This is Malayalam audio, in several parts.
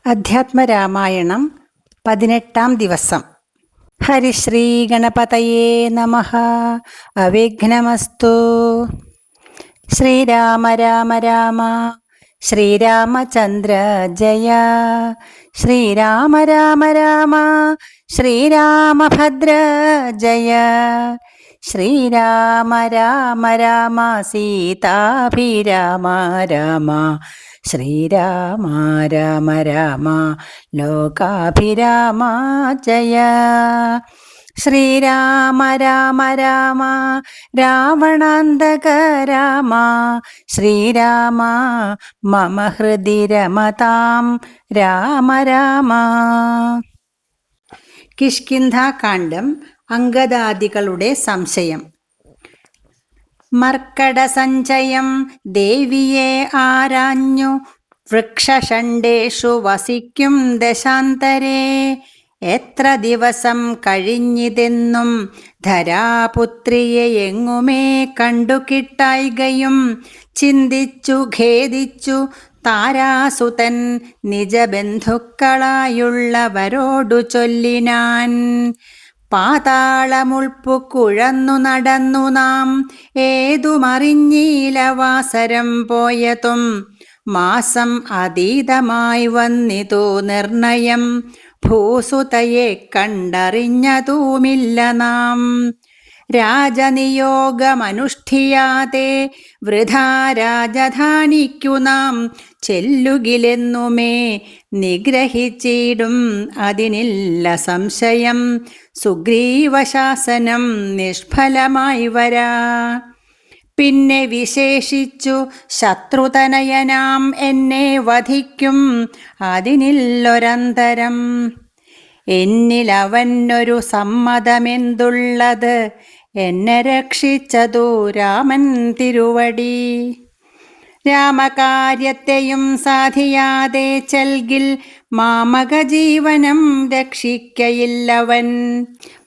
അധ്യാത്മരാമായണം 18-ാം ദിവസം. ഹരിശ്രീ ഗണപതയേ നമഃ. അവിഘ്നമസ്തു. ശ്രീരാമ രാമ രാമ ശ്രീരാമചന്ദ്ര ജയ. ശ്രീരാമ രാമ രാമ ശ്രീരാമഭദ്ര ജയ. ശ്രീരാമ രാമ രാമ സീതാഭിരാമ രാമ. ശ്രീരാമ രാമ രാമ ലോകാഭിരാമ ജയ. ശ്രീരാമ രാമ രാമ രാവണാന്തക രാമ. ശ്രീരാമ മമ ഹൃദി രമതാം രാമ രാമ. കിഷ്കിന്ധാകാന്ഡം. അംഗദാദികളുടെ സംശയം. മർക്കടസഞ്ചയം ദേവിയെ ആരാഞ്ഞു. വൃക്ഷഷണ്ഡേഷു വസിക്കും ദശാന്തരേ. എത്ര ദിവസം കഴിഞ്ഞിതെന്നും ധരാപുത്രിയെ എങ്ങുമേ കണ്ടു കിട്ടായികയും. ചിന്തിച്ചു ഖേദിച്ചു താരാസുതൻ നിജബന്ധുക്കളായുള്ളവരോടു ചൊല്ലിനാൻ. പാതാളമുൾപ്പു കുഴന്നു നടന്നു നാം ഏതുമറിഞ്ഞീല വാസരം പോയതും. മാസം അതീതമായി വന്നിതു നിർണയം. ഭൂസുതയെ കണ്ടറിഞ്ഞതുമില്ല നാം. രാജനിയോഗമനുഷ്ഠിയാതെ വൃഥാ രാജധാനിക്കു നാം ചെല്ലുകിലെന്നുമേ നിഗ്രഹിച്ചിടും അതിനില്ല സംശയം. സുഗ്രീവശാസനം നിഷ്ഫലമായി വരാ. പിന്നെ വിശേഷിച്ചു ശത്രുതനയനാം എന്നെ വധിക്കും അതിനില്ലൊരന്തരം. എന്നിലവനൊരു സമ്മതമെന്തുള്ളത്. എന്നെ രക്ഷിച്ചതു രാമൻ തിരുവടി. രാമകാര്യത്തെയും സാധിയാതെ ചെൽകിൽ മാമക ജീവനം രക്ഷിക്കയില്ലവൻ.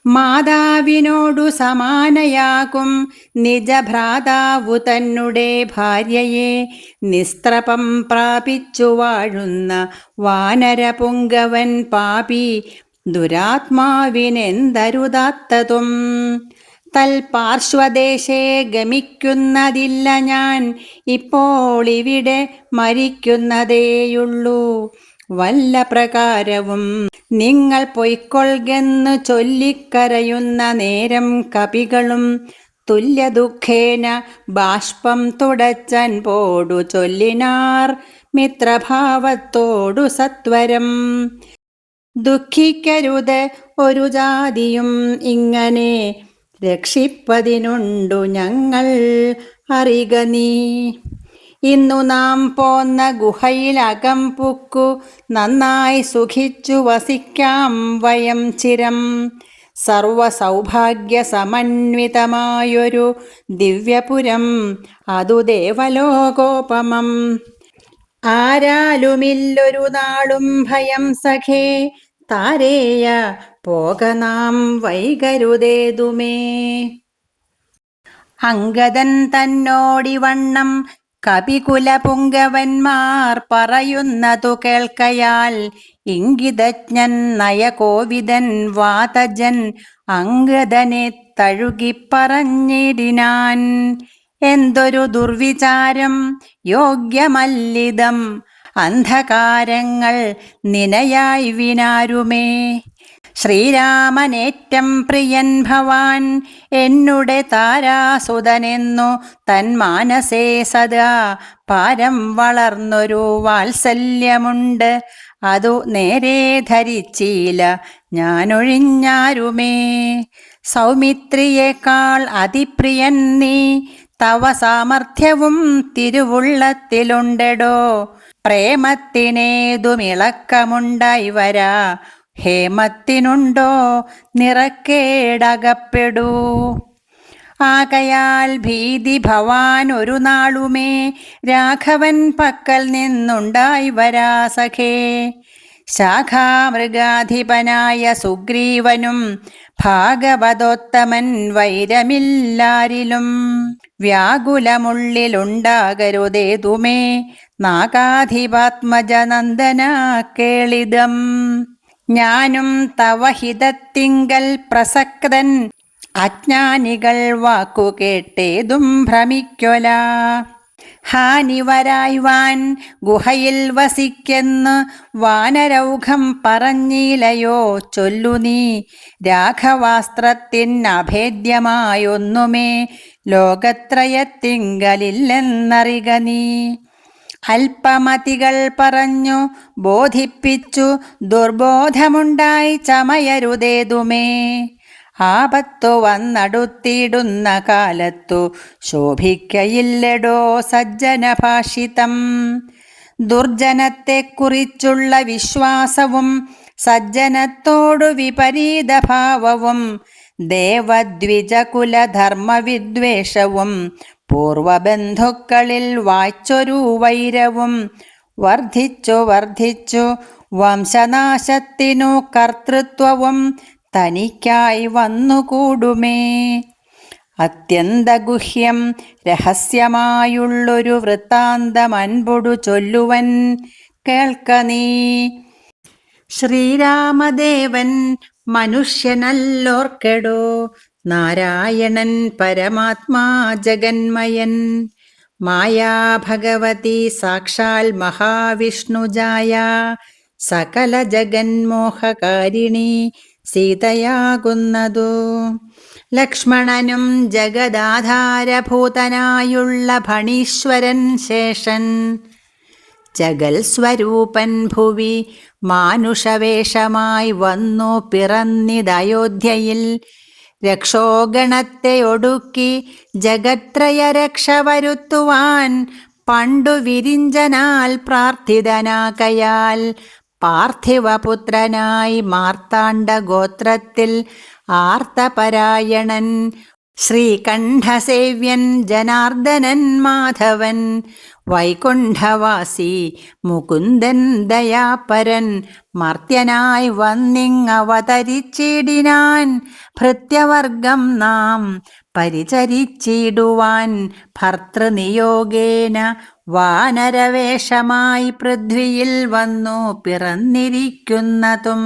മാതാവിനോടു സമാനയാകും നിജഭ്രാതാവു തന്നെ ഭാര്യയെ. നിസ്ത്രപം പ്രാപിച്ചു വാഴുന്ന വാനരപുങ്കവൻ പാപി. ദുരാത്മാവിനെന്തരുതാത്തതും. തൽപാർശ്വദേശേ ഗമിക്കുന്നതില്ല ഞാൻ. ഇപ്പോൾ ഇവിടെ മരിക്കുന്നതേയുള്ളൂ. വല്ല പ്രകാരവും നിങ്ങൾ പൊയ്ക്കൊള്ളുകെന്നു ചൊല്ലിക്കരയുന്ന നേരം കപികളും തുല്യദുഃഖേന ബാഷ്പം തുടച്ചൻ പോടു ചൊല്ലിനാർ മിത്രഭാവത്തോടു സത്വരം. ദുഃഖിക്കരുത് ഒരു ജാതിയും ഇങ്ങനെ. രക്ഷിപ്പതിനുണ്ടു ഞങ്ങൾ അറിക നീ. ഇന്നു നാം പോന്ന ഗുഹയിലകം പുക്കു നന്നായി സുഖിച്ചു വസിക്കാം വയം ചിരം. സർവസൗഭാഗ്യ സമന്വിതമായൊരു ദിവ്യപുരം അതു ദേവലോകോപമം. ആരാലുമില്ലൊരു നാളും ഭയം സഖേ. താരേയ പോക നാം വൈകരുതേതുമേ. അംഗദൻ തന്നോടിവണ്ണം കപികുലപുങ്കവന്മാർ പറയുന്നതു കേൾക്കയാൽ. ഇംഗിതജ്ഞൻ നയകോവിദൻ വാതജൻ അംഗദനെ തഴുകിപ്പറഞ്ഞിടിനാൻ. എന്തൊരു ദുർവിചാരം യോഗ്യമല്ലിതം. അന്ധകാരങ്ങൾ നിനയായി വിനാരുമേ. ശ്രീരാമനേറ്റം പ്രിയൻ ഭവാൻ എന്നുടെ താരാസുതനെന്നു തന്മാനസേ സദാ പാരം വളർന്നൊരു വാത്സല്യമുണ്ട്. അതു നേരെ ധരിച്ചീല ഞാനൊഴിഞ്ഞാരുമേ. സൗമിത്രിയേക്കാൾ അതിപ്രിയൻ നീ. തവ സാമർഥ്യവും തിരുവുള്ളത്തിലുണ്ടെടോ. പ്രേമത്തിനേതുമിളക്കമുണ്ടായി വരാ. ഹേമത്തിനുണ്ടോ നിറക്കേടകപ്പെടൂ. ആകയാൽ ഭീതി ഭവാൻ ഒരു നാളുമേ രാഘവൻ പക്കൽ നിന്നുണ്ടായി വരാ സഖേ. ശാഖാമൃഗാധിപനായ സുഗ്രീവനും ഭാഗവതോത്തമൻ വൈരമില്ലാരിലും. വ്യാകുലമുള്ളിലുണ്ടാകരുതേതുമേ നാഗാധിപാത്മജനന്ദന കേളിതം. ഞാനും തവ ഹിതത്തിങ്കൽ പ്രസക്തൻ, അജ്ഞാനികൾ വാക്കു കേട്ടേതും ഭ്രമിക്കൊല. ഹാനി വരായ്വാൻ ഗുഹയിൽ വസിക്കെന്ന് വാനരൗഘം പറഞ്ഞിലയോ ചൊല്ലു നീ. രാഘവാസ്ത്രത്തിനഭേദ്യമായൊന്നുമേ ലോകത്രയത്തിങ്കലില്ലെന്നറിക നീ. അല്പമതികൾ പറഞ്ഞു ബോധിപ്പിച്ചു, ദുർബോധമുണ്ടായി ചമയരുതേതുമേ. ആപത്തു വന്നടുത്തിടുന്ന കാലത്തു ശോഭിക്കയില്ലെടോ സജ്ജനഭാഷിതം. ദുർജനത്തെക്കുറിച്ചുള്ള വിശ്വാസവും സജ്ജനത്തോടു വിപരീതഭാവവും ദേവദ്വിജകുലധർമ്മവിദ്വേഷവും പൂർവബന്ധുക്കളിൽ വായ്ച്ചൊരു വൈരവും വർദ്ധിച്ചു വർദ്ധിച്ചു വംശനാശത്തിനു കർത്തൃത്വവും തനിക്കായി വന്നുകൂടുമേ. അത്യന്തഗുഹ്യം രഹസ്യമായുള്ളൊരു വൃത്താന്തമൻപൊടു ചൊല്ലുവൻ കേൾക്ക നീ. ശ്രീരാമദേവൻ മനുഷ്യനല്ലോർക്കെടോ, നാരായണൻ പരമാത്മാ ജഗന്മയൻ. മായാഭഗവതി സാക്ഷാൽ മഹാവിഷ്ണുജായ, സകല ജഗന്മോഹകാരിണി സീതയാകുന്നതു. ലക്ഷ്മണനും ജഗദാധാരഭൂതനായുള്ള ഭണീശ്വരൻ ശേഷൻ, ജഗൽ സ്വരൂപൻ ഭുവി മാനുഷവേഷമായി വന്നു പിറന്നിതയോധ്യയിൽ. രക്ഷോഗണത്തെ ഒടുക്കി ജഗത്രയ രക്ഷ വരുത്തുവാൻ പണ്ടു വിരിഞ്ചനാൽ പ്രാർത്ഥിതനാകയാൽ പാർത്ഥിവപുത്രനായി മാർത്താണ്ഡഗോത്രത്തിൽ ആർത്തപരായണൻ ശ്രീകണ്ഠസേവ്യൻ ജനാർദ്ദനൻ മാധവൻ. വൈകുണ്ഠവാസി മുകുന്ദൻ ദയാപരൻ മർത്യനായി വന്നിങ്ങവതരിച്ചിടിനാൻ. ഭൃത്യവർഗം നാം പരിചരിച്ചിടുവാൻ ഭർതൃനിയോഗേന വാനരവേഷമായി പൃഥ്വിയിൽ വന്നു പിറന്നിരിക്കുന്നതും.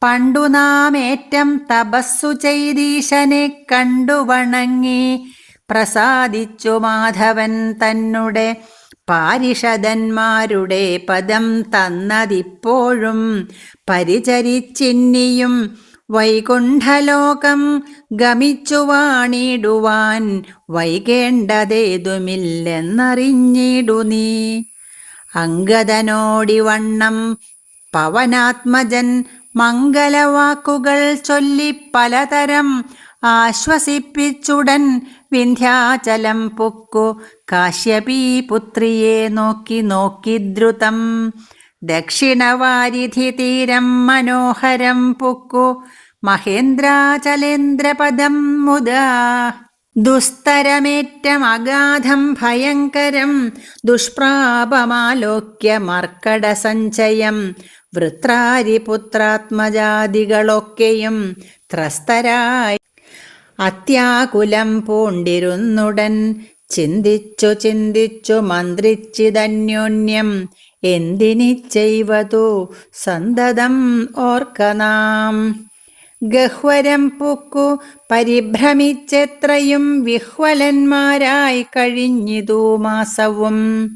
പണ്ടു നാം ഏറ്റം തപസ്സു ചെയ്തീശനെ കണ്ടു വണങ്ങി പ്രസാദിച്ചു മാധവൻ തന്നുടെ പാരിഷദന്മാരുടെ പദം തന്നതിപ്പോഴും പരിചരിച്ചിന്നിയും വൈകുണ്ഠലോകം ഗമിച്ചു വാണിടുവാൻ വൈകേണ്ടതേതുമില്ലെന്നറിഞ്ഞിടു നീ. അംഗദനോടിവണ്ണം പവനാത്മജൻ മംഗലവാക്കുകൾ ചൊല്ലി പലതരം ആശ്വസിപ്പിച്ചുടൻ വിന്ധ്യാചലം പൊക്കു കാശ്യപീപുത്രിയെ നോക്കി നോക്കി ദ്രുതം. ദക്ഷിണവാരിധി തീരം മനോഹരം പൊക്കു മഹേന്ദ്രാചലേന്ദ്രപദം മുദാ. ദുസ്തരമേറ്റം അഗാധം ഭയങ്കരം ദുഷ്പ്രാപമാലോക്യ മർക്കടസഞ്ചയം. വൃത്രാരിപുത്രാത്മജാതികളൊക്കെയും ത്രസ്തരായി അത്യാകുലം പൂണ്ടിരുന്നുടൻ ചിന്തിച്ചു ചിന്തിച്ചു മന്ത്രിച്ചിതന്യോന്യം. എന്തിനി ചെയ്വതു സന്തതം ഓർക്ക നാം. ഗഹ്വരം പൂക്കു പരിഭ്രമിച്ചെത്രയും വിഹ്വലന്മാരായി കഴിഞ്ഞിതു മാസവും.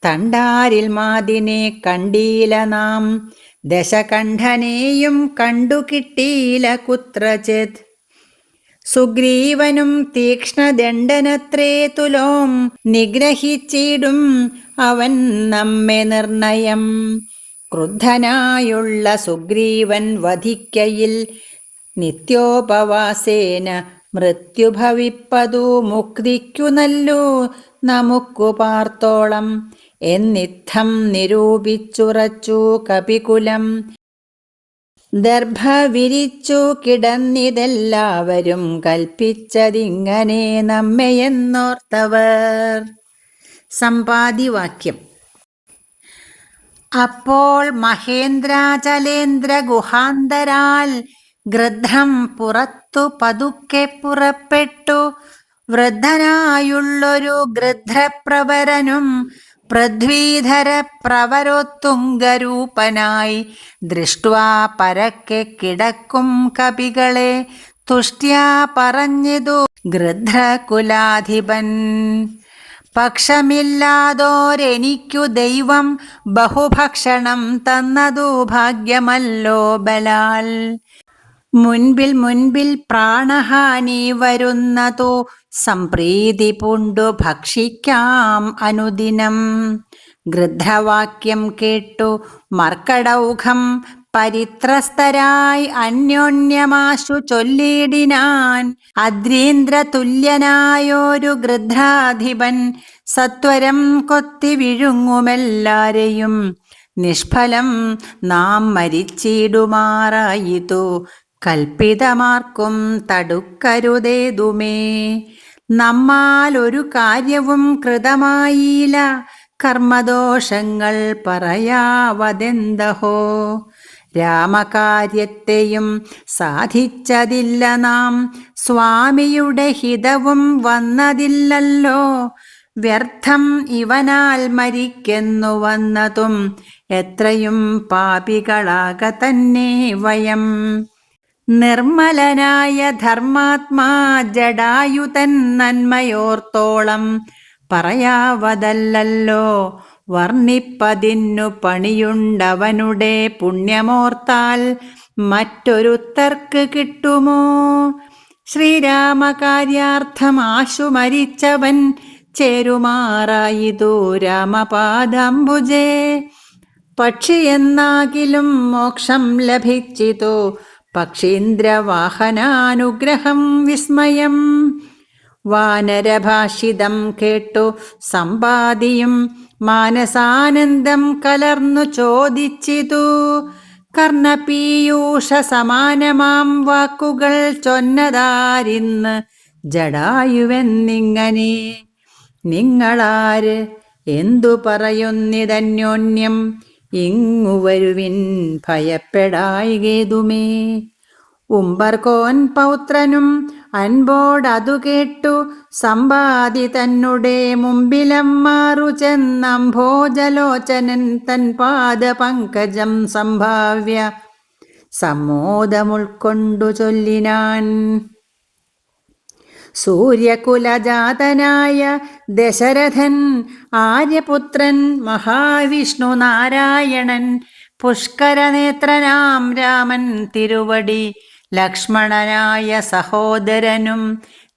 തണ്ടാരിൽ മാതിനെ കണ്ടീല നാം, ദശകണ്ഠനെയും കണ്ടു കിട്ടീല കുത്രചിത്. സുഗ്രീവനും തീക്ഷ്ണദണ്ഡനത്രേ തുലോം നിഗ്രഹിച്ചിടും അവൻ നമ്മെ നിർണയം. ക്രുദ്ധനായുള്ള സുഗ്രീവൻ വധിക്കയിൽ നിത്യോപവാസേന മൃത്യുഭവിപ്പതു മുക്തിക്കു നല്ലു നമുക്കു പാർത്തോളം എന്നിത്തം നിരൂപിച്ചുറച്ചു കപികുലം. ദർഭ വിരിച്ചു കിടന്നിതെല്ലാവരും കൽപ്പിച്ചതിങ്ങനെ നമ്മയെന്നോർത്തവർ. സമ്പാദിവാക്യം. അപ്പോൾ മഹേന്ദ്രാചലേന്ദ്ര ഗുഹാന്തരാൽ ഗൃധ്രം പുറത്തു പതുക്കെ പുറപ്പെട്ടു. വൃദ്ധനായുള്ളൊരു ഗൃധ്രപ്രവരനും പൃഥ്വീധര പ്രവരോത്തുംഗരൂപനായി ദൃഷ്ട്വാ പരക്കെ കിടക്കും കപികളെ തുഷ്ട്യാ പറഞ്ഞിതു ഗൃധ്രകുലാധിപൻ. പക്ഷമില്ലാതോരെനിക്കു ദൈവം ബഹുഭക്ഷണം തന്നതു ഭാഗ്യമല്ലോ ബലാൽ. മുൻപിൽ മുൻപിൽ പ്രാണഹാനി വരുന്നതോ സംപ്രീതി പൂണ്ടു ഭക്ഷിക്കാം അനുദിനം. ഗൃധ്രവാക്യം കേട്ടു മർക്കടൗഘം പരിത്രസ്തരായി അന്യോന്യമാശു ചൊല്ലിടിനാൻ. അദ്രീന്ദ്രതുല്യനായൊരു ഗൃധ്രാധിപൻ സത്വരം കൊത്തി വിഴുങ്ങുമെല്ലാരെയും. നിഷ്ഫലം നാം മരിച്ചിടുമാറായിതു കൽപ്പിതമാർക്കും തടുക്കരുതേതുമേ. നമ്മാൽ ഒരു കാര്യവും കൃതമായില്ല, കർമ്മദോഷങ്ങൾ പറയാവതെന്തഹോ. രാമകാര്യത്തെയും സാധിച്ചതില്ല നാം, സ്വാമിയുടെ ഹിതവും വന്നതില്ലല്ലോ. വ്യർത്ഥം ഇവനാൽ മരിക്കെന്നു വന്നതും എത്രയും പാപികളാക തന്നെ വയം. നിർമ്മലനായ ധർമാത്മാ ജടായുതൻ നന്മയോർത്തോളം പറയാവതല്ലോ. വർണ്ണിപ്പതിന്നു പണിയുണ്ടവനുടെ പുണ്യമോർത്താൽ മറ്റൊരുത്തർക്ക് കിട്ടുമോ. ശ്രീരാമകാര്യാർത്ഥമാശു മരിച്ചവൻ ചേരുമാറായിതു രാമപാദാംബുജേ. പക്ഷിയെന്നാകിലും മോക്ഷം ലഭിച്ചിതു പക്ഷീന്ദ്രവാഹനാനുഗ്രഹം വിസ്മയം. വാനരഭാഷിതം കേട്ടു സമ്പാദിയും മാനസാനന്ദം കലർന്നു ചോദിച്ചിതു. കർണപീയൂഷ സമാനമാം വാക്കുകൾ ചൊന്നതാരിന്ന് ജടായുവെന്നിങ്ങനെ. നിങ്ങളാര് എന്തു പറയുന്നിതന്യോന്യം, ഇങ്ങു വരുവിൻ ഭയപ്പെടായികേതുമേ. ഉംബർകോൻ പൗത്രനും അൻപോടതു കേട്ടു സമ്പാദി തന്നുടെ മുമ്പിലമ്മാറു ചെന്നംഭോജലോചനൻ തൻ പാദപങ്കജം സംഭാവ്യ സമ്മോദമുൾക്കൊണ്ടു ചൊല്ലിനാൻ. സൂര്യകുലജാതനായ ദശരഥൻ ആര്യപുത്രൻ മഹാവിഷ്ണു നാരായണൻ പുഷ്കരനേത്രനാം രാമൻ തിരുവടി ലക്ഷ്മണനായ സഹോദരനും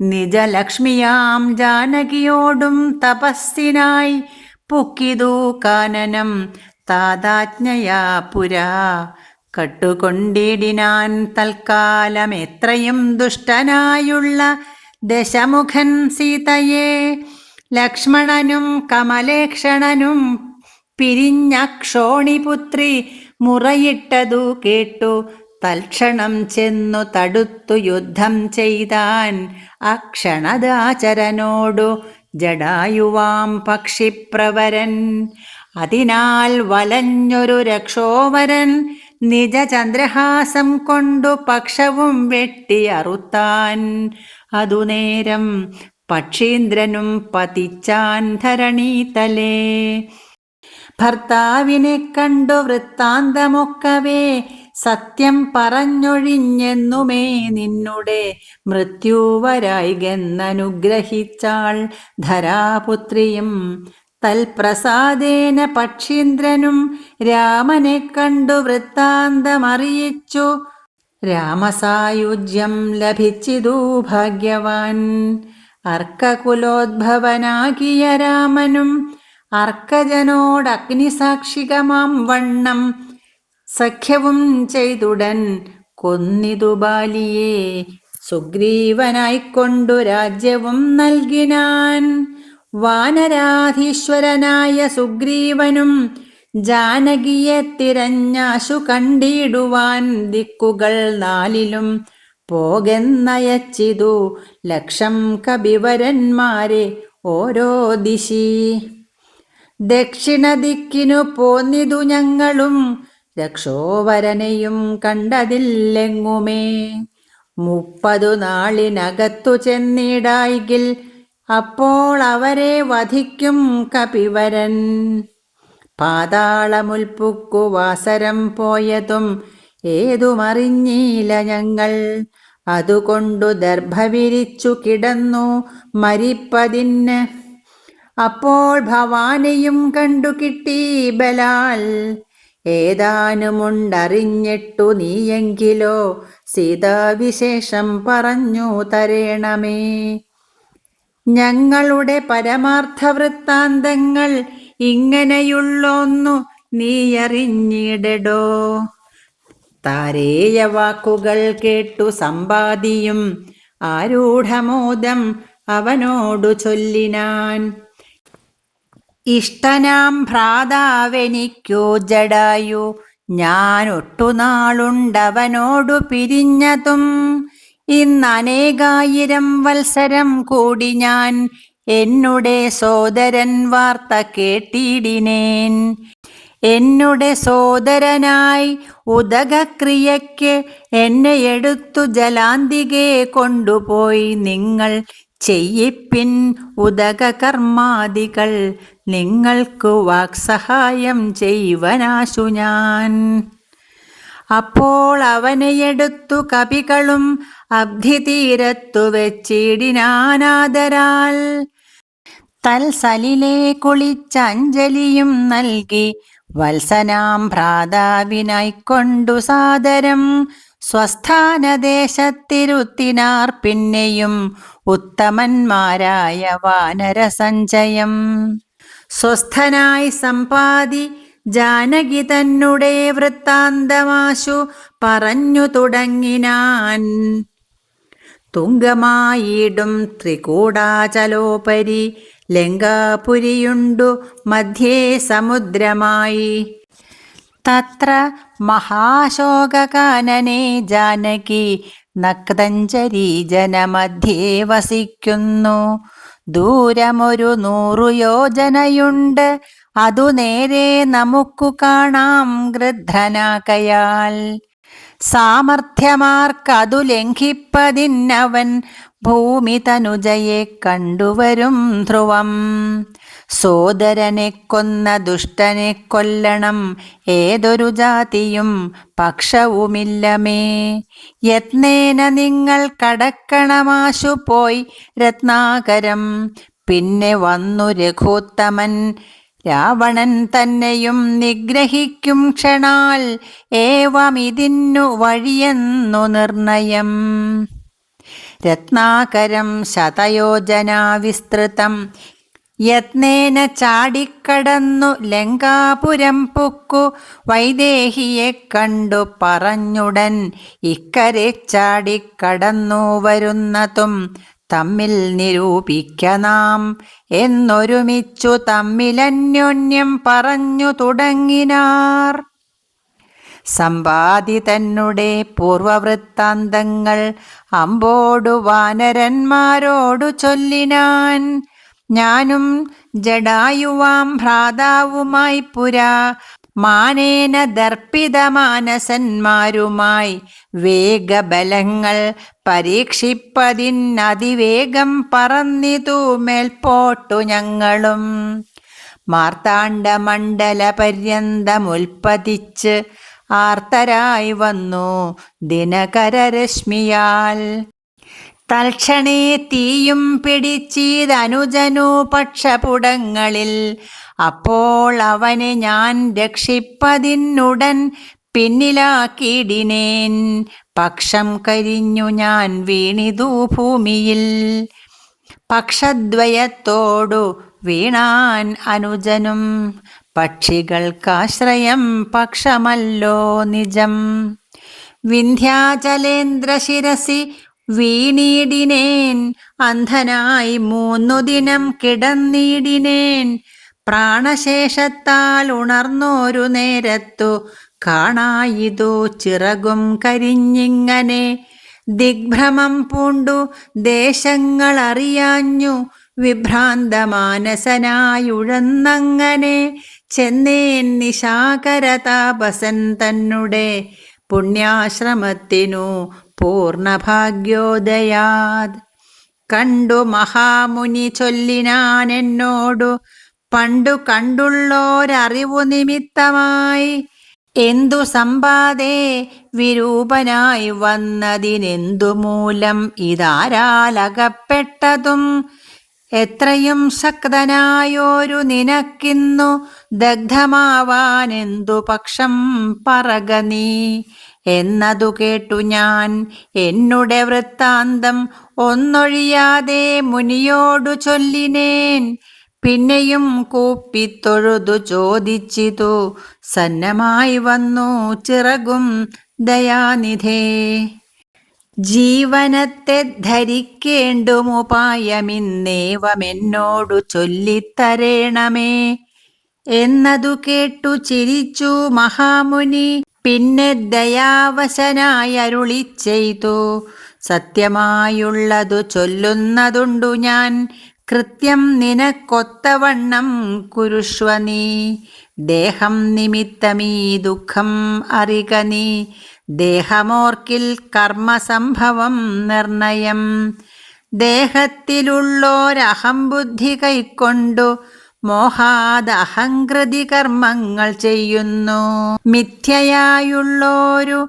നിജലക്ഷ്മിയാം ജാനകിയോടും തപസ്സിനായി പുക്കിതു കാനനം താതാജ്ഞയാ പുരാ. കട്ടുകൊണ്ടിടിനാൻ തൽക്കാലം എത്രയും ദുഷ്ടനായുള്ള ദശമുഖൻ സീതയെ. ലക്ഷ്മണനും കമലേക്ഷണനും പിരിഞ്ഞക്ഷോണിപുത്രി മുറയിട്ടതു കേട്ടു തൽക്ഷണം ചെന്നു തടുത്തു യുദ്ധം ചെയ്താൻ അക്ഷണദാചരനോടു ജടായുവാം പക്ഷിപ്രവരൻ. അതിനാൽ വലഞ്ഞൊരു രക്ഷോവരൻ നിജചന്ദ്രഹാസം കൊണ്ടു പക്ഷവും വെട്ടി അറുത്താൻ. അതുനേരം പക്ഷീന്ദ്രനും പതിച്ചാൻ ധരണീതലേ. ഭർത്താവിനെ കണ്ടു വൃത്താന്തമൊക്കവേ സത്യം പറഞ്ഞൊഴിഞ്ഞെന്നുമേ നിന്നുടെ മൃത്യുവരായികെന്നനുഗ്രഹിച്ചാൾ ധരാപുത്രിയും. തൽപ്രസാദേന പക്ഷീന്ദ്രനും രാമനെ കണ്ടു വൃത്താന്തമറിയിച്ചു. രാമസായുജ്യം ലഭിച്ചിതു ഭാഗ്യവാൻ. അർക്കകുലോദ്ഭവനാകിയ രാമനും അർക്കജനോടഗ്നിസാക്ഷികമാം വണ്ണം സഖ്യവും ചെയ്തുടൻ കൊന്നിതു ബാലിയെ. സുഗ്രീവനായിക്കൊണ്ടു രാജ്യവും നൽകിനാൻ. വാനരാധീശ്വരനായ സുഗ്രീവനും ജാനകിയെ തിരഞ്ഞാശു കണ്ടിടുവാൻ ദിക്കുകൾ നാലിലും പോകെന്നയച്ചിതു ലക്ഷം കപിവരന്മാരെ ഓരോ ദിശി. ദക്ഷിണ ദിക്കിനു പോന്നിതു ഞങ്ങളും രക്ഷോവരനെയും കണ്ടതില്ലെങ്ങുമേ. 30 നാളിനകത്തു ചെന്നിടായികിൽ അപ്പോൾ അവരെ വധിക്കും കപിവരൻ. പാതാളമുൽപ്പുക്കു വാസരം പോയതും ഏതുമറിഞ്ഞീല ഞങ്ങൾ. അതുകൊണ്ടു ദർഭ വിരിച്ചു കിടന്നു മരിപ്പതിന്. അപ്പോൾ ഭവാനിയും കണ്ടു കിട്ടി ബലാൽ. ഏതാനുമുണ്ടറിഞ്ഞിട്ടു നീയെങ്കിലോ സീതാവിശേഷം പറഞ്ഞു തരേണമേ. ഞങ്ങളുടെ പരമാർത്ഥ വൃത്താന്തങ്ങൾ ഇങ്ങനെയുള്ളൊന്നു നീയറിഞ്ഞിടടോ. താരേയ വാക്കുകൾ കേട്ടു സമ്പാദിയും ആരൂഢമോദം അവനോടു ചൊല്ലിനാൻ. ഇഷ്ടനാം ഭ്രാതാവെനിക്കു ജടായു, ഞാൻ ഒട്ടുനാളുണ്ടവനോടു പിരിഞ്ഞതും. ഇന്നനേകായിരം വത്സരം കൂടി ഞാൻ എന്നുടെ സോദരൻ വാർത്ത കേട്ടിടിനേൻ. എന്നുടെ സോദരനായി ഉദകക്രിയയ്ക്ക് എന്നെ എടുത്തു ജലാന്തികെ കൊണ്ടുപോയി നിങ്ങൾ ചെയ്യിപ്പിൻ ഉദകകർമാദികൾ. നിങ്ങൾക്കു വാക്സഹായം ചെയ്വനാശു ഞാൻ. അപ്പോൾ അവനെയെടുത്തു കപികളും അബ്ധിതീരത്തു വെച്ചിടിനാനാദരാൽ. തൽസലിലെ കുളിച്ചഞ്ജലിയും നൽകി വത്സനാം ഭ്രാതാവിനായിക്കൊണ്ടു സാദരം സ്വസ്ഥാനദേശത്തിരുത്തിനാർ. പിന്നെയും ഉത്തമന്മാരായ വാനരസഞ്ചയം. സ്വസ്ഥനായി സമ്പാദി ജാനകി തന്നെ വൃത്താന്തമാശു പറഞ്ഞു തുടങ്ങിനാൻ. തുംഗമായിടും ത്രികൂടാചലോപരി ലങ്കാപുരിയുണ്ടു മധ്യേ സമുദ്രമായി. തത്ര മഹാശോകകാനനെ ജാനകി നക്തഞ്ചരീ ജനമധ്യേ വസിക്കുന്നു. ദൂരമൊരു 100 യോജനയുണ്ട്, അതു നേരെ നമുക്കു കാണാം ഗൃധ്രനാകയാൽ. സാമർഥ്യമാർക്കതു ലംഘിപ്പതിന്നവൻ ഭൂമി തനുജയെ കണ്ടുവരും ധ്രുവം. സോദരനെ കൊന്ന ദുഷ്ടനെ കൊല്ലണം, ഏതൊരു ജാതിയും പക്ഷവുമില്ലമേ. യത്നേന നിങ്ങൾ കടക്കണമാശു പോയി രത്നാകരം. പിന്നെ വന്നു രഘുത്തമൻ രാവണൻ തന്നെയും നിഗ്രഹിക്കും ക്ഷണാൽ. ഏവമിതിന്നു വഴിയെന്നു നിർണയം. രത്നാകരം ശതയോജനാ വിസ്തൃതം. യത്നേന ചാടിക്കടന്നു ലങ്കാപുരം പുക്കു. വൈദേഹിയെ കണ്ടു പറഞ്ഞുടൻ ഇക്കരെ ചാടിക്കടന്നു വരുന്നതും തമ്മിൽ നിരൂപിക്ക നാം എന്നൊരുമിച്ചു തമ്മിലന്യോന്യം പറഞ്ഞു തുടങ്ങിനാർ. സമ്പാദി തന്നെ പൂർവവൃത്താന്തങ്ങൾ അമ്പോടു വാനരന്മാരോടു ചൊല്ലിനാൻ. ഞാനും ജടായുവാം ഭ്രാതാവുമായി പുരാ മാനേന ദർപ്പിതമാനസന്മാരുമായി വേഗബലങ്ങൾ പരീക്ഷിപ്പതിനതിവേഗം പറന്നിതു മേൽപോട്ടു ഞങ്ങളും. മാർത്താണ്ഡമണ്ഡല പര്യന്തമുൽപ്പതിച്ച് ആർത്തരായി വന്നു ദിനകരരശ്മിയാൽ. തൽക്ഷണേ തീയും പിടിച്ചീതനുജനു പക്ഷപുടങ്ങളിൽ. അപ്പോൾ അവനെ ഞാൻ രക്ഷിപ്പതിനുടൻ പിന്നിലാക്കിയിടിനേൻ. പക്ഷം കരിഞ്ഞു ഞാൻ വീണിതു ഭൂമിയിൽ. പക്ഷദ്വയത്തോടു വീണാൻ അനുജനും. പക്ഷികൾക്കാശ്രയം പക്ഷമല്ലോ നിജം. വിന്ധ്യാചലേന്ദ്രശിരസി വീണിടിനേൻ. അന്ധനായി 3 ദിനം കിടന്നിടിനേൻ. പ്രാണശേഷത്താൽ ഉണർന്നോരു നേരത്തു കാണായിതു ചിറകും കരിഞ്ഞിങ്ങനെ. ദിഗ്ഭ്രമം പൂണ്ടു ദേശങ്ങളറിയാഞ്ഞു വിഭ്രാന്തമാനസനായുഴന്നങ്ങനെ ചെന്നേൻ നിശാകരതാപസൻ തന്നെ പുണ്യാശ്രമത്തിനു പൂർണ്ണഭാഗ്യോദയാത്. കണ്ടു മഹാമുനി ചൊല്ലിനാൻ എന്നോടു പണ്ടു കണ്ടുള്ളോരറിവു നിമിത്തമായി എന്തു സമ്പാദേ വിരൂപനായി വന്നതിനെന്തു മൂലം ഇതാരാലകപ്പെട്ടതും എത്രയും ശക്തനായോരു നിനക്കിന്നു ദഗ്ധമാവാനെന്തു പക്ഷം പറക നീ എന്നതു കേട്ടു ഞാൻ എന്നുടെ വൃത്താന്തം ഒന്നൊഴിയാതെ മുനിയോടു ചൊല്ലിനേൻ. പിന്നെയും കൂപ്പിത്തൊഴുതു ചോദിച്ചിതു സന്നമായി വന്നു ചിറകും ദയാനിധേ. ജീവനത്തെ ധരിക്കേണ്ടുമുപായമിന്നേവമെന്നോടു ചൊല്ലിത്തരേണമേ എന്നതു കേട്ടു ചിരിച്ചു മഹാമുനി. പിന്നെ ദയാവശനായി അരുളി ചെയ്തു സത്യമായുള്ളതു ചൊല്ലുന്നതുണ്ടു ഞാൻ കൃത്യം നിനക്കൊത്തവണ്ണം കുരുഷ്വ നീ. ദേഹം നിമിത്തമീ ദുഃഖം അറിക നീ ദേഹമോർക്കിൽ കർമ്മസംഭവം നിർണയം. ദേഹത്തിലുള്ളോരഹംബുദ്ധി കൈക്കൊണ്ടു മോഹാദഹങ്കൃതി കർമ്മങ്ങൾ ചെയ്യുന്നു. മിഥ്യയായുള്ളോരു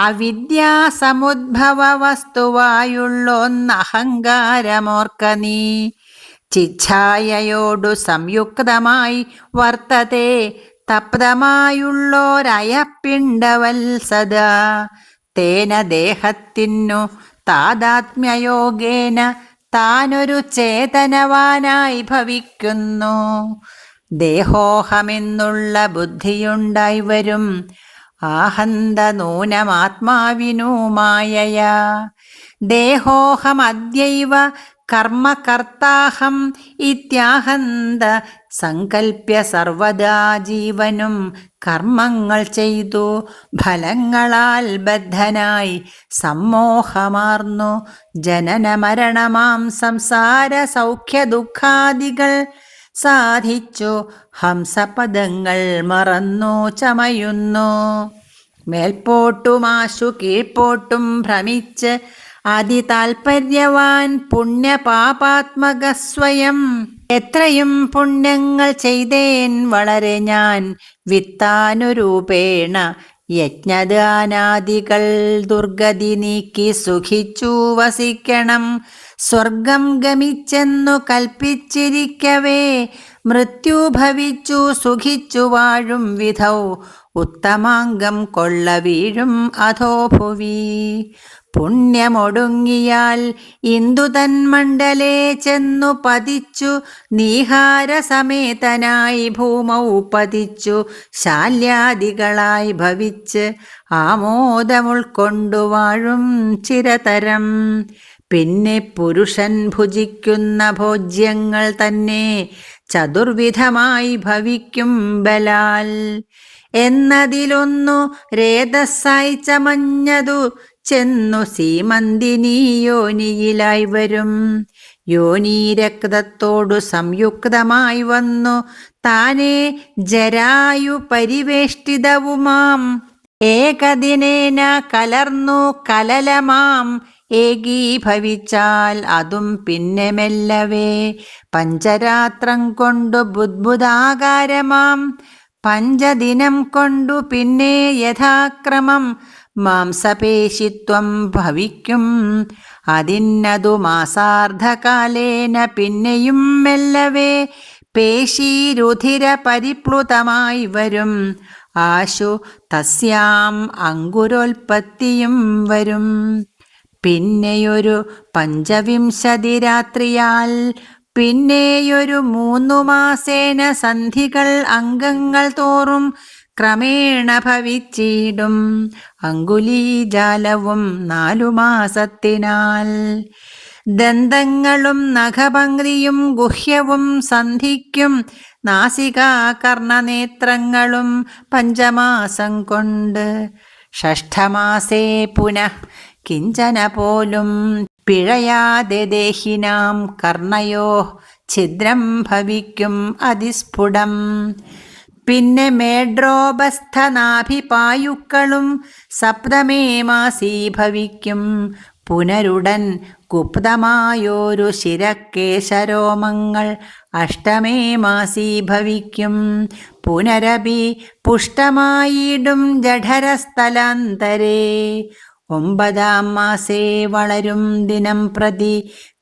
അവിദ്യാസമുദ്ഭവ വസ്തുവായുള്ളൊന്നഹങ്കാരമോർക്ക നീ. ചിച്ഛായയോടു സംയുക്തമായി വർത്തത്തെ തപ്തമായുള്ളോരയപ്പിണ്ടവത്സദാ. തേന ദേഹത്തിനു താദാത്മ്യയോഗേന താനൊരു ചേതനവാനായി ഭവിക്കുന്നു. ദേഹോഹമെന്നുള്ള ബുദ്ധിയുണ്ടായി വരും ആഹന്ത നൂനമാത്മാവിനു മായയാ. ദേഹോഹമദ്യൈവ കർമ്മകർത്താഹം ഇത്യാഹന്ത സങ്കൽപ്യ സർവദാ ജീവനും കർമ്മങ്ങൾ ചെയ്തു ഫലങ്ങളാൽ ബദ്ധനായി സമ്മോഹമാർന്നു ജനനമരണമാം സംസാര സൗഖ്യ ദുഃഖാദികൾ സാധിച്ചു ഹംസപദങ്ങൾ മറന്നു ചമയുന്നു. മേൽപോട്ടുമാശു കീഴ്പോട്ടും ഭ്രമിച്ച് അതിതാൽപര്യവാൻ പുണ്യപാപാത്മക സ്വയം. എത്രയും പുണ്യങ്ങൾ ചെയ്തേൻ വളരെ ഞാൻ വിത്താനുരൂപേണ യജ്ഞദാനാദികൾ ദുർഗതി നീക്കി സുഖിച്ചു വസിക്കണം. സ്വർഗം ഗമിച്ചെന്നു കൽപ്പിച്ചിരിക്കവേ മൃത്യു ഭവിച്ചു സുഖിച്ചു വാഴും വിധൗ ഉത്തമാംഗം കൊള്ള വീഴും അധോ ഭുവി. പുണ്യമൊടുങ്ങിയാൽ ഇന്ദുതന്മണ്ഡലേ ചെന്നു പതിച്ചു നീഹാരസമേതനായി ഭൂമൗ പതിച്ചു ശാല്യാദികളായി ഭവിച്ച് ആമോദമുൾക്കൊണ്ടു വാഴും ചിരതരം. പിന്നെ പുരുഷൻ ഭുജിക്കുന്ന ഭോജ്യങ്ങൾ തന്നെ ചതുർവിധമായി ഭവിക്കും ബലാൽ. എന്നതിലൊന്നു രേതസ്സായി ചമഞ്ഞതു ചെന്നു സീമന്തിനീ യോനിയിലായി വരും. യോനീരക്തത്തോടു സംയുക്തമായി വന്നു താനേ ജരായു പരിവേഷ്ടിതവുമാം ഏകദിനേന കലർന്നു കലലമാം ഏകീഭവിച്ചാൽ അതും പിന്നെ മെല്ലവേ പഞ്ചരാത്രം കൊണ്ടു ബുദ്ബുദാകാരമാം പഞ്ചദിനം കൊണ്ടു പിന്നെ യഥാക്രമം മാംസപേശിത്വം ഭവിക്കും. അതിന്നതു മാസാർദ്ധകാലേന പിന്നെയും മെല്ലവേ പേശീരുധിര പരിപ്ലുതമായി വരും. ആശു തസ്യാം അങ്കുരോൽപത്തിയും വരും. പിന്നെയൊരു പഞ്ചവിംശതി രാത്രിയാൽ പിന്നെയൊരു 3 മാസേന സന്ധികൾ അംഗങ്ങൾ തോറും ക്രമേണ ഭവിച്ചിടും. അങ്കുലീജാലവും 4 മാസത്തിനാൽ ദന്തങ്ങളും നഖപങ്ക്തിയും ഗുഹ്യവും സന്ധിക്കും. നാസികാകർണനേത്രങ്ങളും 5 മാസം കൊണ്ട്. ഷഷ്ഠമാസേ പുനഃ കിഞ്ചന പോലും പിഴയാതെ ദേഹിനാം കർണയോ ഛിദ്രം ഭവിക്കും അതിസ്ഫുടം. പിന്നെ മേഡ്രോപസ്ഥനാഭിപായുക്കളും സപ്തമേ മാസീ ഭവിക്കും. പുനരുടൻ ഗുപ്തമായോരു ശിരക്കേശരോമങ്ങൾ അഷ്ടമേ മാസീഭവിക്കും. പുനരപി പുഷ്ടമായിടും ജഠരസ്ഥലാന്തരേ. 9-ാം മാസേ വളരും ദിനം പ്രതി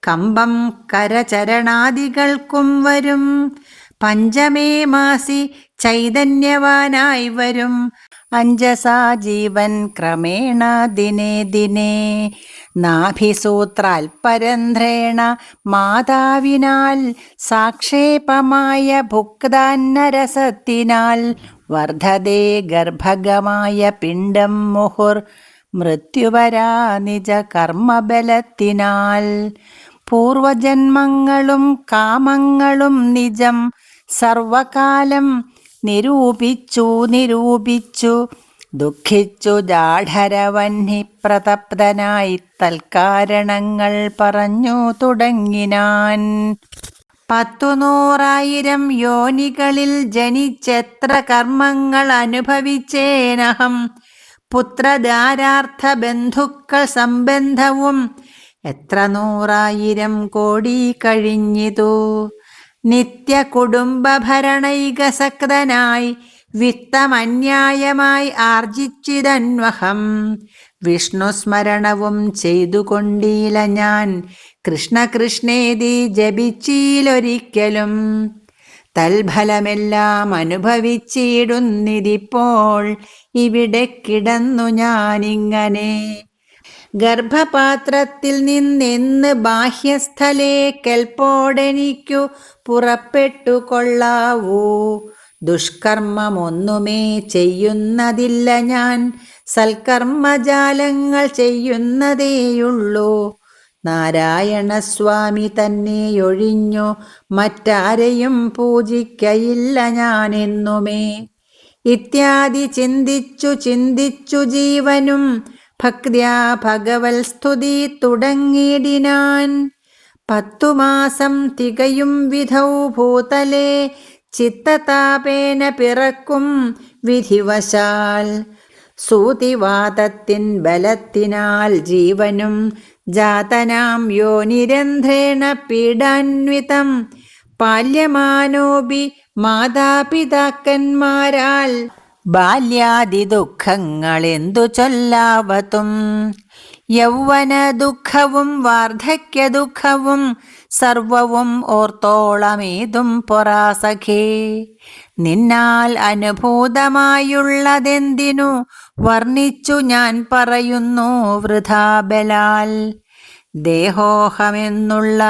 കമ്പം കരചരണാദികൾക്കും വരും. 5-മേ മാസി ചൈതന്യവാനായി വരും. അഞ്ജസാ ജീവൻ ക്രമേണ ദിനേ ദിനേ. നാഭിസൂത്രാൽപരന്ധ്രേണ മാതാവിനാൽ സാക്ഷേപമായ ഭുക്താന്നരസത്തിനാൽ വർദ്ധതേ ഗർഭഗമായ പിണ്ഡം മുഹുർ മൃത്യുവരാ നിജ കർമ്മബലത്തിനാൽ. പൂർവജന്മങ്ങളും കാമങ്ങളും നിജം സർവകാലം നിരൂപിച്ചു ദുഃഖിച്ചു ജാഠരവഹ്നി പ്രതപ്തനായി തൽക്കാരണങ്ങൾ പറഞ്ഞു തുടങ്ങിനാൻ. 100,000 യോനികളിൽ ജനിച്ചെത്ര കർമ്മങ്ങൾ അനുഭവിച്ചേനഹം. പുത്രധാരാർത്ഥ ബന്ധുക്കൾ സംബന്ധവും എത്ര 100,000 കോടി കഴിഞ്ഞിതു. നിത്യ കുടുംബഭരണൈകസക്തനായി വിത്തമന്യായമായി ആർജിച്ചിതന്വഹം. വിഷ്ണുസ്മരണവും ചെയ്തുകൊണ്ടീല ഞാൻ, കൃഷ്ണകൃഷ്ണേതി ജപിച്ചീലൊരിക്കലും. തൽഫലമെല്ലാം അനുഭവിച്ചിടുന്നിതിപ്പോൾ ഇവിടെ കിടന്നു ഞാനിങ്ങനെ. ഗർഭപാത്രത്തിൽ നിന്നെന്ന് ബാഹ്യസ്ഥലേ കെൽപ്പോടെനിക്കു പുറപ്പെട്ടു കൊള്ളാവൂ. ദുഷ്കർമ്മമൊന്നുമേ ചെയ്യുന്നതില്ല ഞാൻ, സൽക്കർമ്മജാലങ്ങൾ ചെയ്യുന്നതേയുള്ളൂ. നാരായണസ്വാമി തന്നെയൊഴിഞ്ഞു മറ്റാരെയും പൂജിക്കയില്ല ഞാനെന്നുമേ. ഇത്യാദി ചിന്തിച്ചു ജീവനും ഭക്ത്യാ ഭഗവൽ സ്തുതി തുടങ്ങിടിനാൻ. 10 മാസം തികയും വിധൗ ഭൂതലേ ചിത്തതാപേന പിറക്കും വിധിവശാൽ. സൂതിവാതത്തിൻ ബലത്തിനാൽ ജീവനും ജാതനാം യോനിരന്ധ്രേണ പീഡാന്വിതം. പാല്യമാനോപി മാതാപിതാക്കന്മാരാൽ ബാല്യാദി ദുഃഖങ്ങൾ എന്തു ചൊല്ലാവതും. യൗവന ദുഃഖവും വാർദ്ധക്യ ദുഃഖവും സർവവും ഓർത്തോളമേതും പൊറാസഖേ. നിന്നാൽ അനുഭൂതമായുള്ളതെന്തിനു വർണ്ണിച്ചു ഞാൻ പറയുന്നു വൃഥാ ബലാൽ. ദേഹോഹമെന്നുള്ള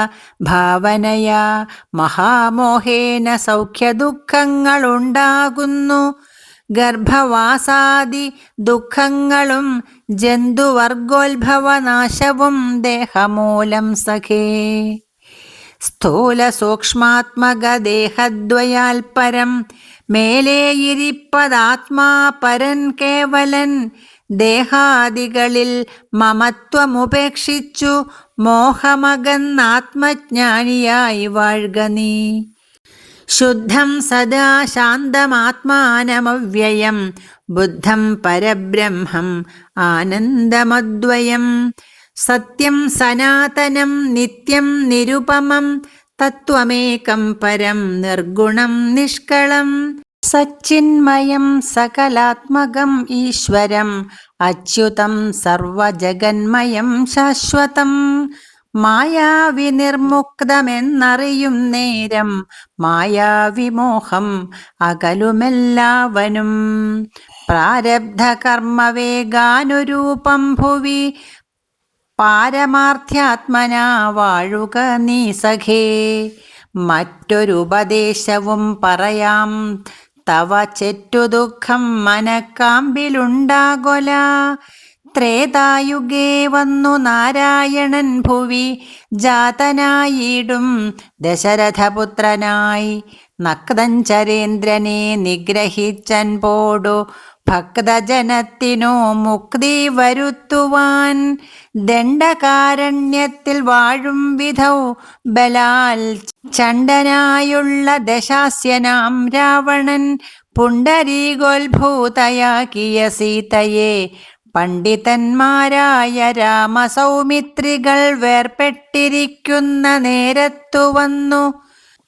ഭാവനയാ മഹാമോഹേന സൗഖ്യദുഃഖങ്ങളുണ്ടാകുന്നു. ഗർഭവാസാദി ദുഃഖങ്ങളും ജന്തുവർഗോത്ഭവനാശവും ദേഹമൂലം സഖേ. സ്ഥൂല സൂക്ഷ്മാത്മക ദേഹദ്വയാൽ പരം മേലേയിരിപ്പതാത്മാ പരൻ കേവലൻ. ദേഹാദികളിൽ മമത്വമുപേക്ഷിച്ചു മോഹമകന്നാത്മജ്ഞാനിയായി വാഴ്ക നീ. ശുദ്ധം സദാ ശാന്തമാത്മാനമവ്യയം ബുദ്ധം പരബ്രഹ്മം ആനന്ദമദ്വയം. സത്യം സനാതനം നിത്യം നിരുപമം തത്വമേകം പരം നിർഗുണം നിഷ്കളം. സച്ചിന്മയം സകലാത്മകം ഈശ്വരം അച്യുതം സർവജഗന്മയം ശാശ്വതം. മായാവിനിർമുക്തമെന്നറിയും നേരം മായാവിമോഹം അകലുമെല്ലാവനും. പ്രാരബ്ധ കർമ്മവേഗാനുരൂപം ഭുവി പാരമാർത്ഥ്യാത്മനാ വാഴുക നീ സഖേ. മറ്റൊരുപദേശവും പറയാം തവ ചെറ്റുദുഃഖം മനക്കാമ്പിലുണ്ടാകൊല. ത്രേതായുഗേ വന്നു നാരായണൻ ഭുവി ജാതനായിടും ദശരഥപുത്രനായി. നക്തഞ്ചരേന്ദ്രനെ നിഗ്രഹിച്ചൻ പോടു ഭക്തജനത്തിനു മുക്തി വരുത്തുവാൻ. ദണ്ഡകാരണ്യത്തിൽ വാഴും വിധൗ ബലാൽ ചണ്ഡനായുള്ള ദശാസ്യനാം രാവണൻ പുണ്ടരീകോത്ഭൂതയാക്കിയ സീതയെ പണ്ഡിതന്മാരായ രാമസൗമിത്രികൾ വേർപെട്ടിരിക്കുന്ന നേരത്തു വന്നു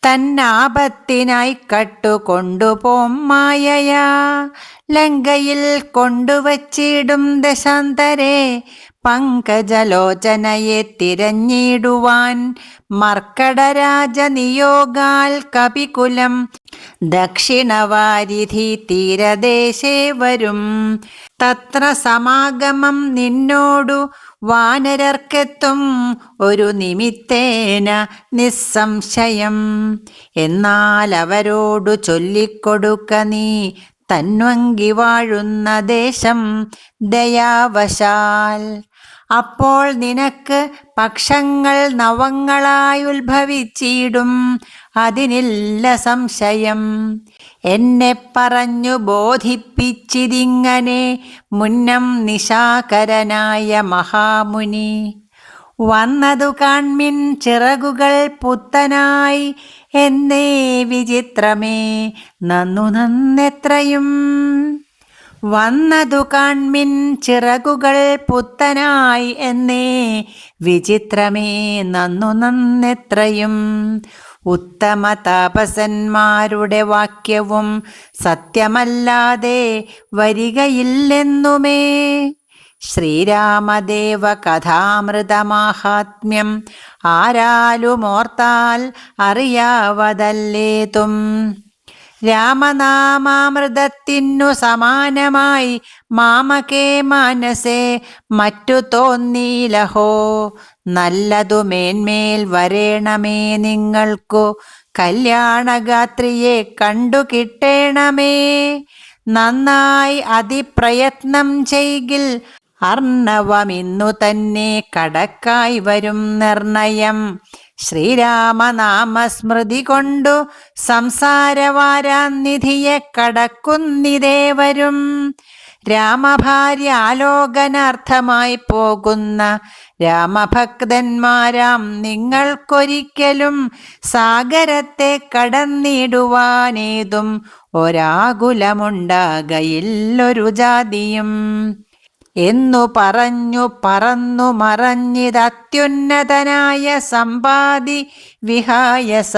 തന്നാപത്തിനായി കട്ടുകൊണ്ടുപോം മായയാ. ലങ്കയിൽ കൊണ്ടുവച്ചിടും ദശാന്തരെ പങ്കജലോചനയെ തിരഞ്ഞിടുവാൻ മർക്കടരാജ നിയോഗാൽ കപികുലം ദക്ഷിണവാരിധി തീരദേശേ വരും. തത്ര സമാഗമം നിന്നോടു വാനരർക്കെത്തും ഒരു നിമിത്തേന നിസ്സംശയം. എന്നാൽ അവരോടു ചൊല്ലിക്കൊടുക്ക നീ തന്വങ്കി വാഴുന്ന ദേശം ദയാവശാൽ. അപ്പോൾ നിനക്ക് പക്ഷങ്ങൾ നവങ്ങളായി ഉത്ഭവിച്ചിടും, അതിനില്ല സംശയം. എന്നെ പറഞ്ഞു ബോധിപ്പിച്ചിതിങ്ങനെ മുന്നം നിശാകരനായ മഹാമുനി. വന്നതു കാൺമിൻ ചിറകുകൾ പുത്തനായി എന്നേ വിചിത്രമേ നന്നു നന്നെത്രയും. വന്നതു കാൺമിൻ ചിറകുകൾ പുത്തനായി എന്നേ വിചിത്രമേ നന്നു നന്നെത്രയും. ഉത്തമ താപസന്മാരുടെ വാക്യവും സത്യമല്ലാതെ വരികയില്ലെന്നുമേ. ശ്രീരാമദേവ കഥാമൃതമാഹാത്മ്യം ആരാലുമോർത്താൽ അറിയാവതല്ലേതും. രാമനാമാമൃതത്തിനു സമാനമായി മാമകേ മാനസേ മറ്റു തോന്നീലഹോ. നല്ലതു മേന്മേൽ വരേണമേ നിങ്ങൾക്കു കല്യാണഗാത്രിയെ കണ്ടു കിട്ടേണമേ. നന്നായി അതിപ്രയത്നം ചെയ്കിൽ അർണവമിന്നു തന്നെ കടക്കായി വരും നിർണയം. ശ്രീരാമനാമസ്മൃതി കൊണ്ടു സംസാരവാരാനിധിയെ കടക്കുന്നിതേവരും. രാമഭാര്യ ആലോകനാർത്ഥമായി പോകുന്ന രാമഭക്തന്മാരാം നിങ്ങൾക്കൊരിക്കലും സാഗരത്തെ കടന്നിടുവാനേതും ഒരാകുലമുണ്ടാകയില്ലൊരു ജാതിയും. എന്നു പറഞ്ഞു പറന്നു മറഞ്ഞിതത്യുന്നതനായ സമ്പാദി വിഹായസ.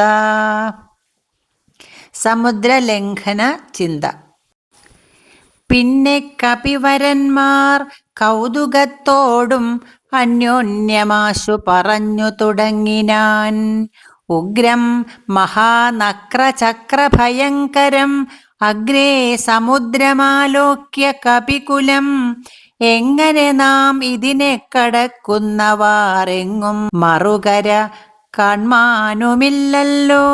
സമുദ്രലംഘന ചിന്ത. പിന്നെ കപിവരന്മാർ കൗതുകത്തോടും അന്യോന്യമാശു പറഞ്ഞു തുടങ്ങിനാൻ. ഉഗ്രം മഹാനക്രചക്രഭയങ്കരം അഗ്രേ സമുദ്രമാലോക്യ കപികുലം. എങ്ങനെ നാം ഇതിനെ കടക്കുന്നവാറെങ്ങും മറുകര കാൺമാനുമില്ലല്ലോ.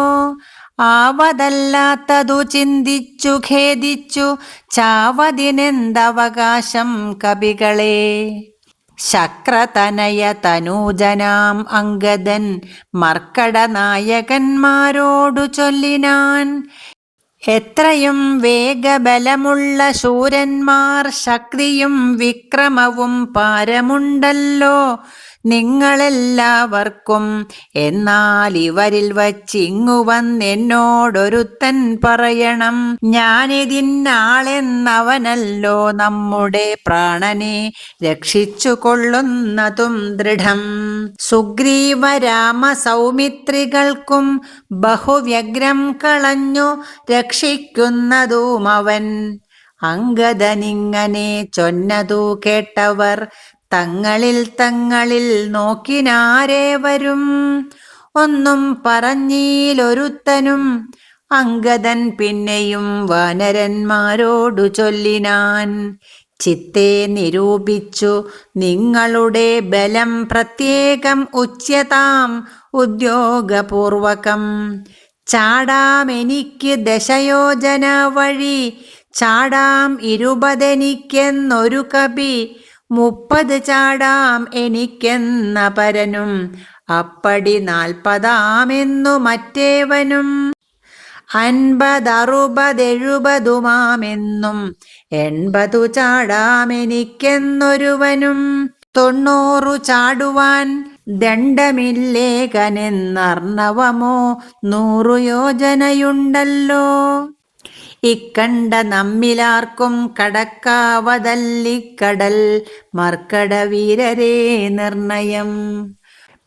ആവതല്ലാത്തതു ചിന്തിച്ചു ഖേദിച്ചു ചാവതിനെന്തവകാശം കപികളെ. ശക്രതനയ തനൂജനാം അംഗദൻ മർക്കടനായകന്മാരോടു ചൊല്ലിനാൻ. എത്രയും വേഗബലമുള്ള ശൂരന്മാർ ശക്തിയും വിക്രമവും പാരമുണ്ടല്ലോ നിങ്ങളെല്ലാവർക്കും. എന്നാൽ ഇവരിൽ വച്ചിങ്ങു വന്നെന്നോടൊരുത്തൻ പറയണം. ഞാനിതിന്നാളെന്നവനല്ലോ നമ്മുടെ പ്രാണനെ രക്ഷിച്ചു കൊള്ളുന്നതും ദൃഢം. സുഗ്രീവ രാമ സൗമിത്രികൾക്കും ബഹുവ്യഗ്രം കളഞ്ഞു രക്ഷിക്കുന്നതും അവൻ. അംഗദനിങ്ങനെ ചൊന്നതു കേട്ടവർ തങ്ങളിൽ നോക്കിനാരേവരും. ഒന്നും പറഞ്ഞീലൊരുത്തനും. അംഗദൻ പിന്നെയും വാനരന്മാരോടു ചൊല്ലിനാൻ. ചിത്തെ നിരൂപിച്ചു നിങ്ങളുടെ ബലം പ്രത്യേകം ഉച്യതാം ഉദ്യോഗപൂർവകം. ചാടാം എനിക്ക് 10 യോജന വഴി, ചാടാം 20 കപി, 30 ചാടാം എനിക്കെന്ന പരനും, അപ്പടി 40 മറ്റേവനും, 50, 60, 70 80 ചാടാമെനിക്കെന്നൊരുവനും, 90 ചാടുവാൻ ദണ്ഡമില്ലേകനെന്നർണവമോ 100 യോജനയുണ്ടല്ലോ. ഇക്കണ്ട നമ്മിലാർക്കും കടക്കാവതല്ലിക്കടൽ മർക്കടവീരരേ നിർണയം.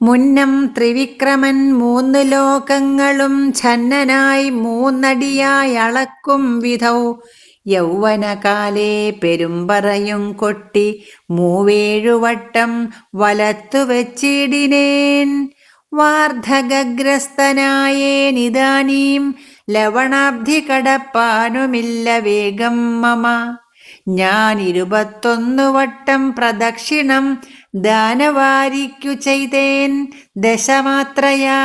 മുന്നം ത്രിവിക്രമൻ 3 ലോകങ്ങളും ഛന്നനായി 3 അളക്കും വിധൗ യൗവനകാലേ പെരുമ്പറയും കൊട്ടി 7 വട്ടം വലത്തു വച്ചിടിനേൻ. വാർദ്ധകഗ്രസ്തനായേനിതാനീം ലവണാബ്ധി കടപ്പാനുമില്ല വേഗം മമ. ഞാൻ 21 വട്ടം പ്രദക്ഷിണം ദാനവാരിക്കു ചെയ്തേൻ ദശമാത്രയാ.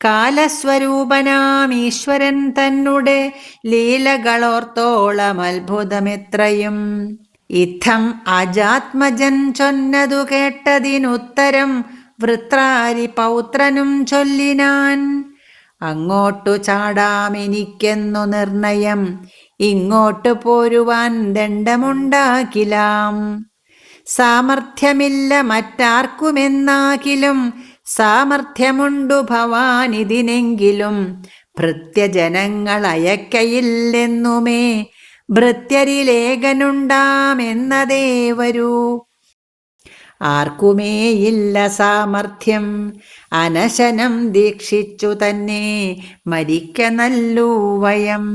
കാലസ്വരൂപനാം ഈശ്വരൻ തന്നെ ലീലകളോർത്തോളം അത്ഭുതമെത്രയും. ഇത്തം അജാത്മജൻ ചൊന്നതു കേട്ടതിനുത്തരം വൃത്രാരി പൗത്രനും ചൊല്ലിനാൻ. അങ്ങോട്ടു ചാടാമെനിക്കെന്നു നിർണയം, ഇങ്ങോട്ടു പോരുവാൻ ദണ്ഡമുണ്ടാക്കിലാം. സാമർഥ്യമില്ല മറ്റാർക്കുമെന്നാകിലും സാമർഥ്യമുണ്ടു ഭവാനിതിനെങ്കിലും. ഭൃത്യജനങ്ങൾ അയക്കയില്ലെന്നുമേ ഭൃത്യരിലേഖനുണ്ടാമെന്നതേ വരൂ. ആർക്കുമേയില്ല സാമർഥ്യം, അനശനം ദീക്ഷിച്ചു തന്നെ മരിക്ക നല്ലൂ വയം.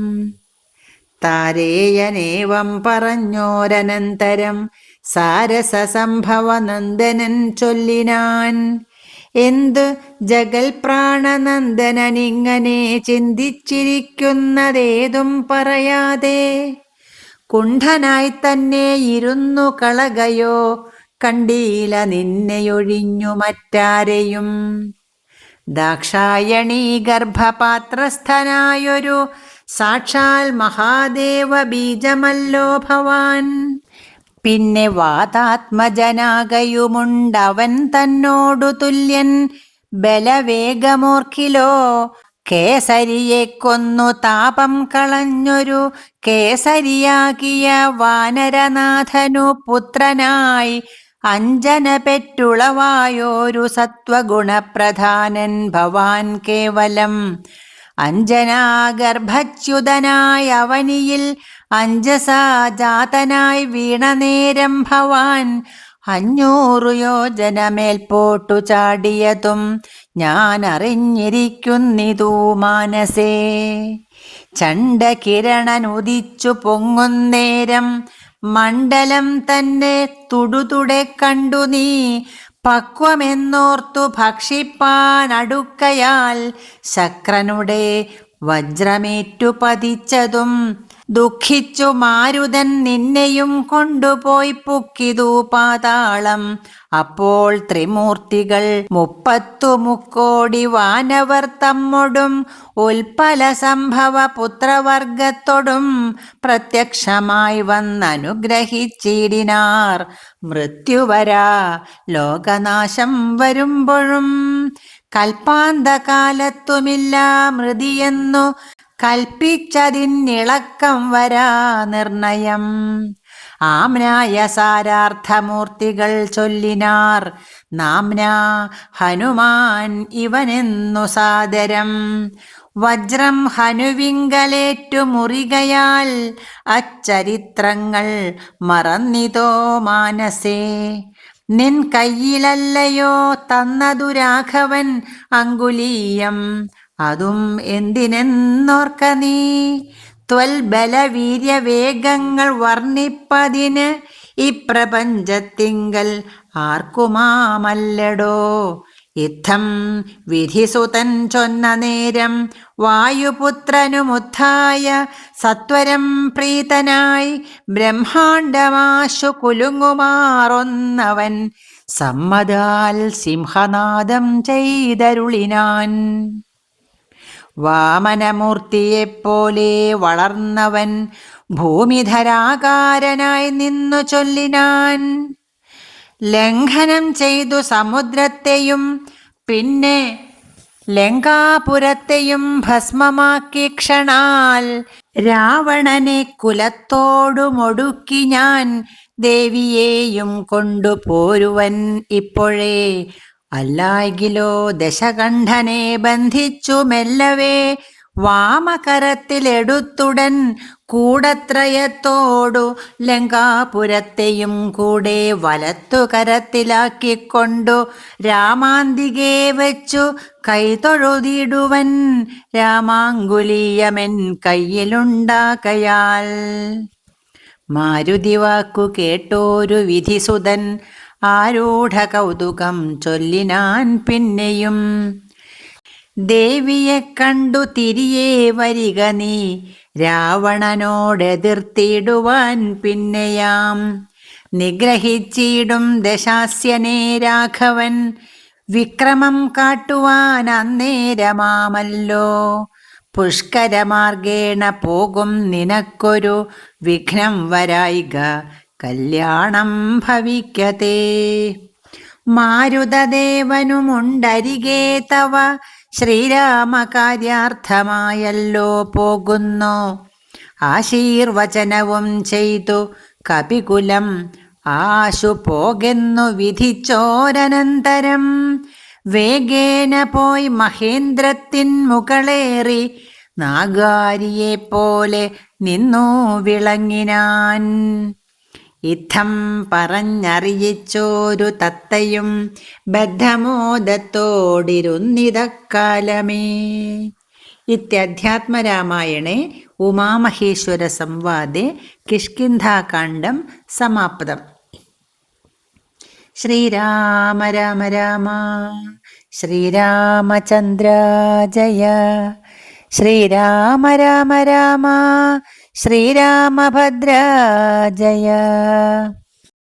താരേയനേവം പറഞ്ഞോരനന്തരം സാരസസംഭവനന്ദനൻ ചൊല്ലിനാൻ. എന്ത് ജഗൽപ്രാണനന്ദനനിങ്ങനെ ചിന്തിച്ചിരിക്കുന്നതേതും പറയാതെ കുണ്ഠനായി തന്നെ ഇരുന്നു കളകയോ കണ്ടീല നിന്നെയൊഴിഞ്ഞു മറ്റാരെയും. ദാക്ഷായണീ ഗർഭപാത്രസ്ഥനായൊരു സാക്ഷാൽ മഹാദേവ ബീജമല്ലോ ഭവാൻ. പിന്നെ വാതാത്മജനാകയുമുണ്ടവൻ തന്നോടു തുല്യൻ ബലവേഗമോർക്കിലോ. കേസരിയെ കൊന്നു താപം കളഞ്ഞൊരു കേസരിയാകിയ വാനരനാഥനു പുത്രനായി അഞ്ജന പെറ്റുളവായോരു സത്വഗുണപ്രധാനൻ ഭവാൻ കേവലം. അഞ്ജനാഗർഭച്യുതനായ അവനിയിൽ അഞ്ജസാ ജാതനായി വീണനേരം ഭവാൻ 500 യോജനമേൽപോട്ടു ചാടിയതും ഞാൻ അറിഞ്ഞിരിക്കുന്നിതു മാനസേ. ചണ്ഡകിരണനുദിച്ചു പൊങ്ങുന്നേരം മണ്ഡലം തന്നെ തുടുതുടെ കണ്ടു നീ. പക്വമെന്നോർത്തു ഭക്ഷിപ്പാനടുക്കയാൽ ശക്രനുടെ വജ്രമേറ്റു പതിച്ചതും ദുഃഖിച്ചു മാരുതൻ നിന്നെയും കൊണ്ടുപോയി പുക്കിതു പാതാളം. അപ്പോൾ ത്രിമൂർത്തികൾ 30 മുക്കോടി വാനവർ തമ്മൊടും ഉൽപ്പല സംഭവ പുത്രവർഗത്തോടും പ്രത്യക്ഷമായി വന്നനുഗ്രഹിച്ചിടിനാർ. മൃത്യുവരാ ലോകനാശം വരുമ്പോഴും കൽപ്പാന്തകാലത്തുമില്ല മൃതിയെന്നു കൽപ്പിച്ചതിന്നിളക്കം വരാ നിർണയം. ആമ്നായ സാരാർത്ഥമൂർത്തികൾ ചൊല്ലിനാർ. നാമ്നാ ഹനുമാൻ ഇവനെന്നു സാദരം. വജ്രം ഹനുവിങ്കലേറ്റു മുറികയാൽ അച്ചരിത്രങ്ങൾ മറന്നിതോ മാനസേ. നിൻ കയ്യിലല്ലയോ തന്നതു രാഘവൻ അങ്കുലീയം, അതും എന്തിനെന്നോർക്ക നീ. ത്വൽബലവീര്യവേഗങ്ങൾ വർണ്ണിപ്പതിന് ഇപ്രപഞ്ചത്തിങ്കൽ ആർക്കുമാമല്ലടോ. യുദ്ധം വിധിസുതൻ ചൊന്ന നേരം വായുപുത്രനുമുത്ഥായ സത്വരം പ്രീതനായി ബ്രഹ്മാണ്ഡമാശു കുലുങ്ങുമാറൊന്നവൻ സമ്മതാൽ സിംഹനാദം ചെയ്തരുളിനാൻ. വാമനമൂർത്തിയെപ്പോലെ വളർന്നവൻ ഭൂമിധരാകാരനായി നിന്നു ചൊല്ലിനാൻ. ലംഘനം ചെയ്തു സമുദ്രത്തെയും പിന്നെ ലങ്കാപുരത്തെയും ഭസ്മമാക്കി ക്ഷണാൽ രാവണനെ കുലത്തോടുമൊടുക്കി ഞാൻ ദേവിയെയും കൊണ്ടുപോരുവൻ ഇപ്പോഴേ. അല്ലായികിലോ ദശകണ്ഠനെ ബന്ധിച്ചു മെല്ലവേ വാമകരത്തിലെടുത്തുടൻ കൂടത്രയത്തോടു ലങ്കാപുരത്തെയും കൂടെ വലത്തുകരത്തിലാക്കിക്കൊണ്ടു രാമാന്തികെ വെച്ചു കൈതൊഴുതിടുവൻ രാമാങ്കുലീയമെൻ കയ്യിലുണ്ടാകയാൽ. മാരുതി വാക്കു കേട്ടോരു വിധിസുതൻ ആരൂഢ കൗതുകം ചൊല്ലിനാൻ പിന്നെയും. ദേവിയെ കണ്ടു തിരികെ വരിക നീ രാവണനോടെതിർത്തിടുവാൻ പിന്നെയാം. നിഗ്രഹിച്ചിടും ദശാസ്യനെ രാഘവൻ വിക്രമം കാട്ടുവാൻ അന്നേരമാമല്ലോ. പുഷ്കരമാർഗേണ പോകും നിനക്കൊരു വിഘ്നം വരായിക കല്യാണം ഭവിക്കതേ. മാരുതദേവനുമുണ്ടരികെ തവ ശ്രീരാമകാര്യാർത്ഥമായല്ലോ പോകുന്നു. ആശീർവചനവും ചെയ്തു കപികുലം ആശു പോകെന്നു വിധിച്ചോരനന്തരം വേഗേന പോയി മഹേന്ദ്രത്തിൻ മുകളേറി നാഗാരിയെപ്പോലെ നിന്നു വിളങ്ങിനാൻ. ഇത്തം പറഞ്ഞറിയിച്ചോരു തത്തയും ബദ്ധമോദത്തോടിരുന്നിതക്കാലമേ. ഇത്യധ്യാത്മരാമായണേ ഉമാമഹേശ്വര സംവാദേ കിഷ്കിന്ധാകാണ്ഡം സമാപ്തം. ശ്രീരാമ രാമ രാമ ശ്രീരാമചന്ദ്ര ജയ. ശ്രീരാമ രാമ രാമ ശ്രീരാമഭദ്ര ജയ.